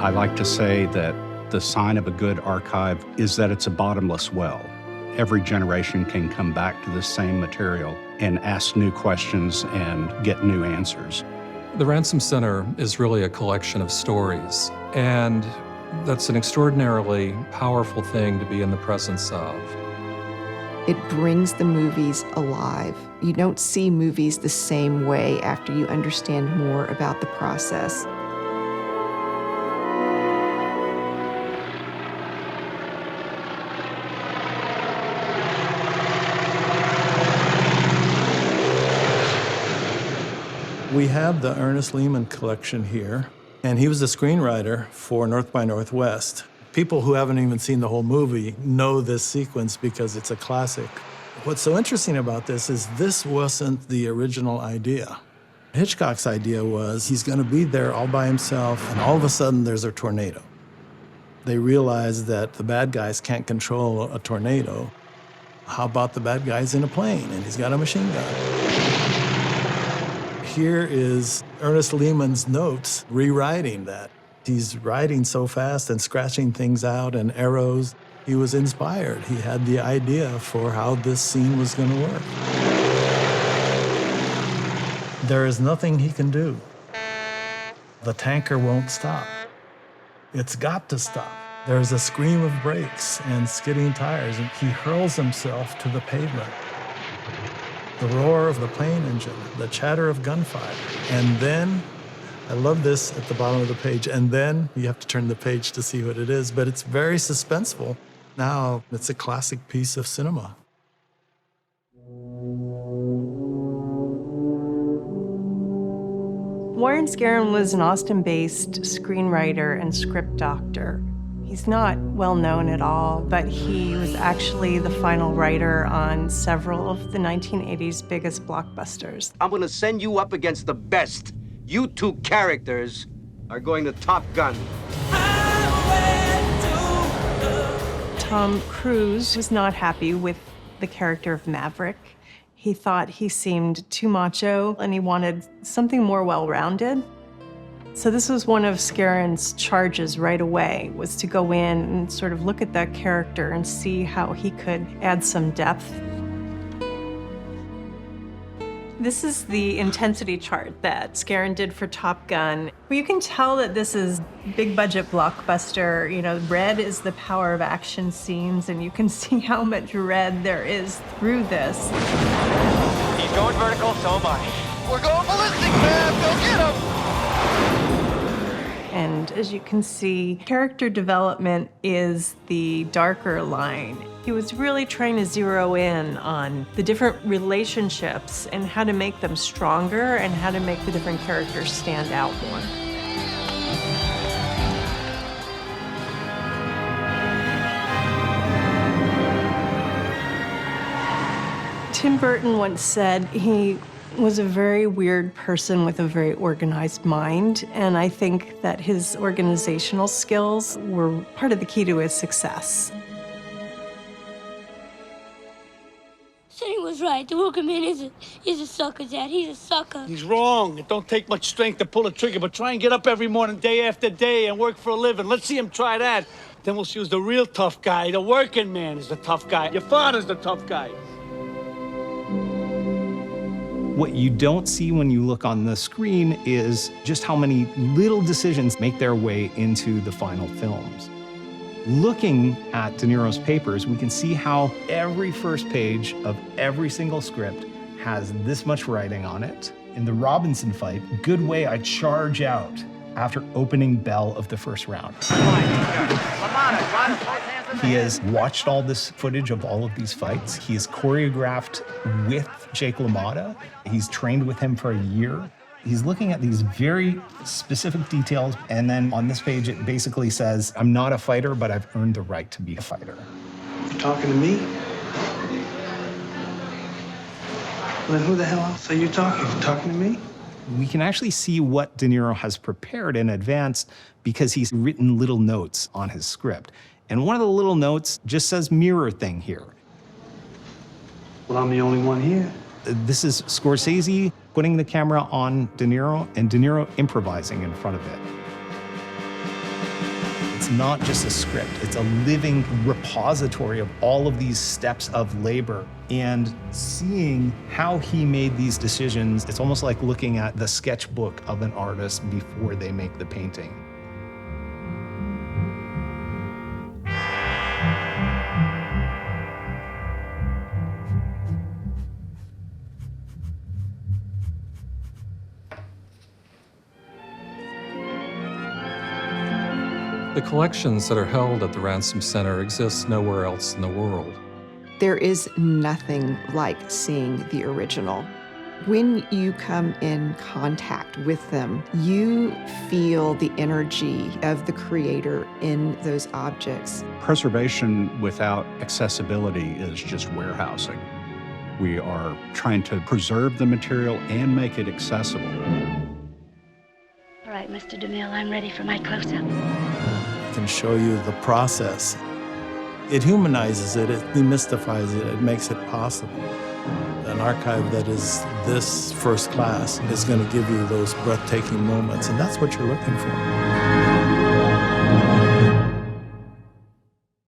I like to say that the sign of a good archive is that it's a bottomless well. Every generation can come back to the same material and ask new questions and get new answers. The Ransom Center is really a collection of stories, and that's an extraordinarily powerful thing to be in the presence of. It brings the movies alive. You don't see movies the same way after you understand more about the process. We have the Ernest Lehman collection here, and he was the screenwriter for North by Northwest. People who haven't even seen the whole movie know this sequence because it's a classic. What's so interesting about this wasn't the original idea. Hitchcock's idea was he's gonna be there all by himself, and all of a sudden there's a tornado. They realized that the bad guys can't control a tornado. How about the bad guys in a plane, and he's got a machine gun? Here is Ernest Lehman's notes rewriting that. He's writing so fast and scratching things out and arrows. He was inspired. He had the idea for how this scene was going to work. There is nothing he can do. The tanker won't stop. It's got to stop. There's a scream of brakes and skidding tires, and he hurls himself to the pavement. The roar of the plane engine, the chatter of gunfire. And then, I love this at the bottom of the page, and then you have to turn the page to see what it is, but it's very suspenseful. Now, it's a classic piece of cinema. Warren Scarron was an Austin-based screenwriter and script doctor. He's not well known at all, but he was actually the final writer on several of the 1980s biggest blockbusters. I'm gonna send you up against the best. You two characters are going to Top Gun. Tom Cruise was not happy with the character of Maverick. He thought he seemed too macho, and he wanted something more well-rounded. So this was one of Scarron's charges right away, was to go in and sort of look at that character and see how he could add some depth. This is the intensity chart that Scarron did for Top Gun. You can tell that this is big budget blockbuster. You know, red is the power of action scenes, and you can see how much red there is through this. He's going vertical, so am I. We're going ballistic, man! Go get him! And as you can see, character development is the darker line. He was really trying to zero in on the different relationships and how to make them stronger and how to make the different characters stand out more. Tim Burton once said he was a very weird person with a very organized mind, and I think that his organizational skills were part of the key to his success. Sonny was right. The working man is a sucker, Dad. He's a sucker. He's wrong. It don't take much strength to pull a trigger, but try and get up every morning, day after day, and work for a living. Let's see him try that. Then we'll see who's the real tough guy. The working man is the tough guy. Your father's the tough guy. What you don't see when you look on the screen is just how many little decisions make their way into the final films. Looking at De Niro's papers, we can see how every first page of every single script has this much writing on it. In the Robinson fight, good way I charge out after opening bell of the first round. He has watched all this footage of all of these fights. He has choreographed with Jake LaMotta. He's trained with him for a year. He's looking at these very specific details, and then on this page it basically says, I'm not a fighter, but I've earned the right to be a fighter. You talking to me? Well, then who the hell else are you talking to? Talking to me? We can actually see what De Niro has prepared in advance because he's written little notes on his script. And one of the little notes just says mirror thing here. Well, I'm the only one here. This is Scorsese putting the camera on De Niro and De Niro improvising in front of it. It's not just a script, it's a living repository of all of these steps of labor. And seeing how he made these decisions, it's almost like looking at the sketchbook of an artist before they make the painting. The collections that are held at the Ransom Center exist nowhere else in the world. There is nothing like seeing the original. When you come in contact with them, you feel the energy of the creator in those objects. Preservation without accessibility is just warehousing. We are trying to preserve the material and make it accessible. All right, Mr. DeMille, I'm ready for my close-up. I can show you the process. It humanizes it, it demystifies it, it makes it possible. An archive that is this first class is going to give you those breathtaking moments, and that's what you're looking for.